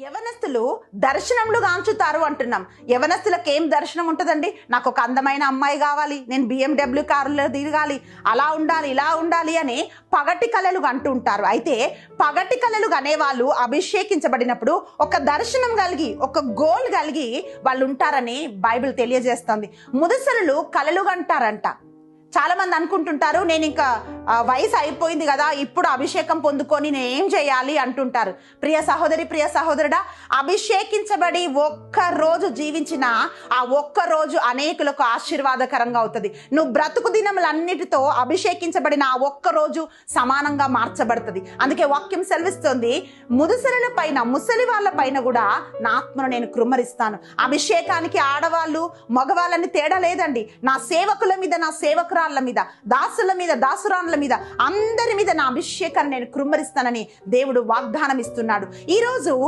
యవనస్తులు దర్శనములు గాంచుతారు అంటున్నాం. యవనస్తులకు ఏం దర్శనం ఉంటుందండి? నాకు ఒక అందమైన అమ్మాయి కావాలి, నేను BMW కారులో తిరగాలి, అలా ఉండాలి ఇలా ఉండాలి అని పగటి కలలు అంటుంటారు. అయితే పగటి కలలు అనేవాళ్ళు అభిషేకించబడినప్పుడు ఒక దర్శనం కలిగి ఒక గోల్ కలిగి వాళ్ళు ఉంటారని బైబిల్ తెలియజేస్తుంది. ముదుసరులు కలలు కంటారంట. చాలా మంది అనుకుంటుంటారు, నేను ఇంకా వయసు అయిపోయింది కదా, ఇప్పుడు అభిషేకం పొందుకొని నేను ఏం చేయాలి అంటుంటారు. ప్రియ సహోదరి, ప్రియ సహోదరుడా, అభిషేకించబడి ఒక్క రోజు జీవించిన ఆ ఒక్క రోజు అనేకులకు ఆశీర్వాదకరంగా అవుతుంది. నువ్వు బ్రతుకు దినములన్నిటితో అభిషేకించబడిన ఆ ఒక్క రోజు సమానంగా మార్చబడుతుంది. అందుకే వాక్యం సెలవిస్తుంది, ముదుసరుల పైన ముసలి వాళ్ళ పైన కూడా నా ఆత్మను నేను కృమ్మరిస్తాను. అభిషేకానికి ఆడవాళ్ళు మగవాళ్ళని తేడా లేదండి. నా సేవకుల మీద, నా సేవకురాళ్ళ మీద, దాసుల మీద, దాసురాళ్ళ మీద, అందరి మీద నా అభిషేకాన్ని నేను కృమ్మరిస్తానని దేవుడు వాగ్దానం ఇస్తున్నాడు. ఈరోజు